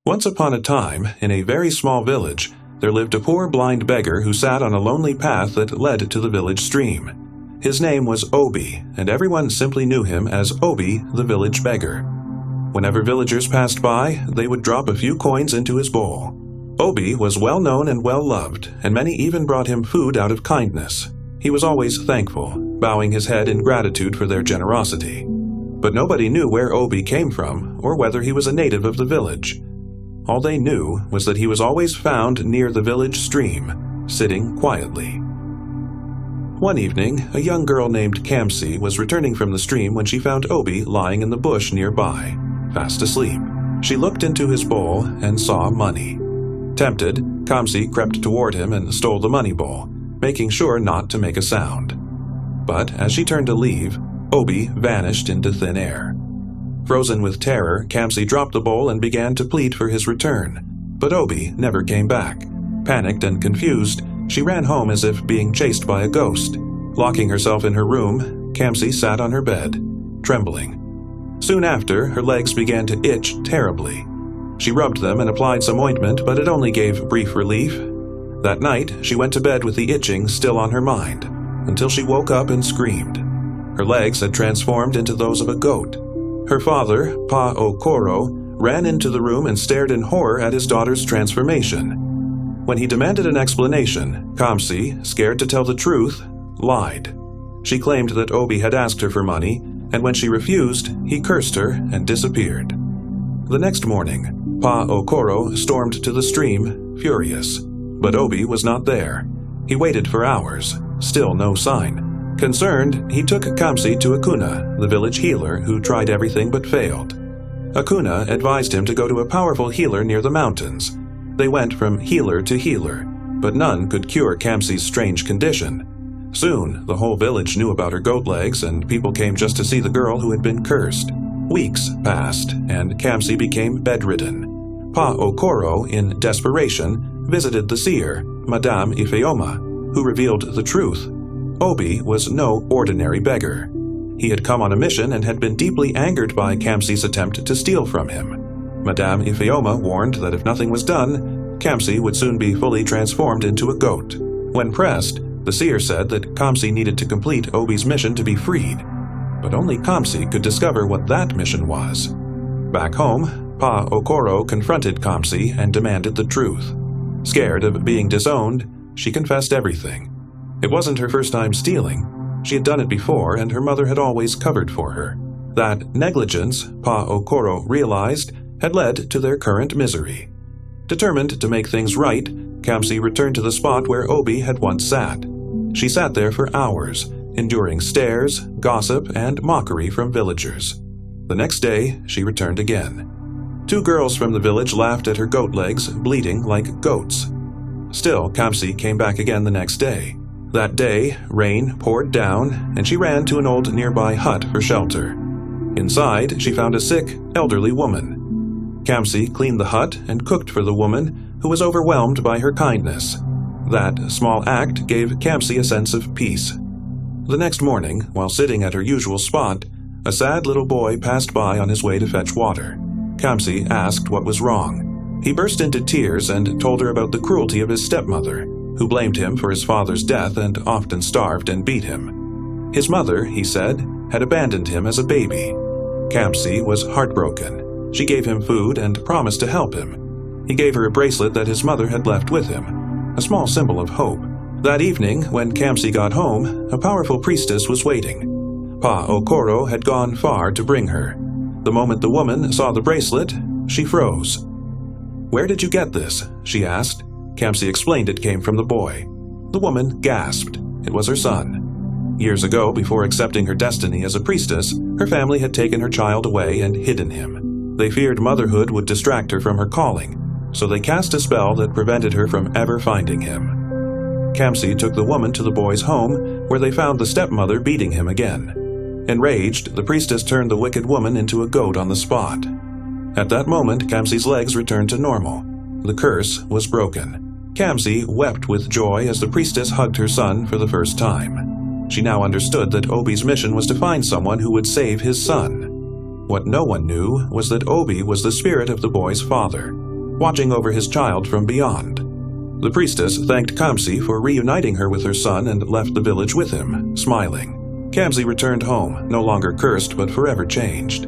Once upon a time, in a very small village, there lived a poor blind beggar who sat on a lonely path that led to the village stream. His name was Obi, and everyone simply knew him as Obi, the village beggar. Whenever villagers passed by, they would drop a few coins into his bowl. Obi was well known and well loved, and many even brought him food out of kindness. He was always thankful, bowing his head in gratitude for their generosity. But nobody knew where Obi came from, or whether he was a native of the village. All they knew was that he was always found near the village stream, sitting quietly. One evening, a young girl named Kamsi was returning from the stream when she found Obi lying in the bush nearby, fast asleep. She looked into his bowl and saw money. Tempted, Kamsi crept toward him and stole the money bowl, making sure not to make a sound. But as she turned to leave, Obi vanished into thin air. Frozen with terror, Kamsi dropped the bowl and began to plead for his return. But Obi never came back. Panicked and confused, she ran home as if being chased by a ghost. Locking herself in her room, Kamsi sat on her bed, trembling. Soon after, her legs began to itch terribly. She rubbed them and applied some ointment, but it only gave brief relief. That night, she went to bed with the itching still on her mind, until she woke up and screamed. Her legs had transformed into those of a goat. Her father, Pa Okoro, ran into the room and stared in horror at his daughter's transformation. When he demanded an explanation, Kamsi, scared to tell the truth, lied. She claimed that Obi had asked her for money, and when she refused, he cursed her and disappeared. The next morning, Pa Okoro stormed to the stream, furious. But Obi was not there. He waited for hours, still no sign. Concerned, he took Kamsi to Akuna, the village healer who tried everything but failed. Akuna advised him to go to a powerful healer near the mountains. They went from healer to healer, but none could cure Kamsi's strange condition. Soon, the whole village knew about her goat legs, and people came just to see the girl who had been cursed. Weeks passed, and Kamsi became bedridden. Pa Okoro, in desperation, visited the seer, Madame Ifeoma, who revealed the truth. Obi was no ordinary beggar. He had come on a mission and had been deeply angered by Kamsi's attempt to steal from him. Madame Ifeoma warned that if nothing was done, Kamsi would soon be fully transformed into a goat. When pressed, the seer said that Kamsi needed to complete Obi's mission to be freed. But only Kamsi could discover what that mission was. Back home, Pa Okoro confronted Kamsi and demanded the truth. Scared of being disowned, she confessed everything. It wasn't her first time stealing. She had done it before, and her mother had always covered for her. That negligence, Pa Okoro realized, had led to their current misery. Determined to make things right, Kamsi returned to the spot where Obi had once sat. She sat there for hours, enduring stares, gossip, and mockery from villagers. The next day, she returned again. 2 girls from the village laughed at her goat legs, bleeding like goats. Still, Kamsi came back again the next day. That day, rain poured down, and she ran to an old nearby hut for shelter. Inside, she found a sick, elderly woman. Kamsi cleaned the hut and cooked for the woman, who was overwhelmed by her kindness. That small act gave Kamsi a sense of peace. The next morning, while sitting at her usual spot, a sad little boy passed by on his way to fetch water. Kamsi asked what was wrong. He burst into tears and told her about the cruelty of his stepmother, who blamed him for his father's death and often starved and beat him. His mother, he said, had abandoned him as a baby. Kamsi was heartbroken. She gave him food and promised to help him. He gave her a bracelet that his mother had left with him, a small symbol of hope. That evening, when Kamsi got home, a powerful priestess was waiting. Pa Okoro had gone far to bring her. The moment the woman saw the bracelet, she froze. "Where did you get this?" she asked. Kamsi explained it came from the boy. The woman gasped. It was her son. Years ago, before accepting her destiny as a priestess, her family had taken her child away and hidden him. They feared motherhood would distract her from her calling, so they cast a spell that prevented her from ever finding him. Kamsi took the woman to the boy's home, where they found the stepmother beating him again. Enraged, the priestess turned the wicked woman into a goat on the spot. At that moment, Kamsi's legs returned to normal. The curse was broken. Kamsi wept with joy as the priestess hugged her son for the first time. She now understood that Obi's mission was to find someone who would save his son. What no one knew was that Obi was the spirit of the boy's father. watching over his child from beyond. The priestess thanked Kamsi for reuniting her with her son and left the village with him, smiling. Kamsi returned home, no longer cursed but forever changed.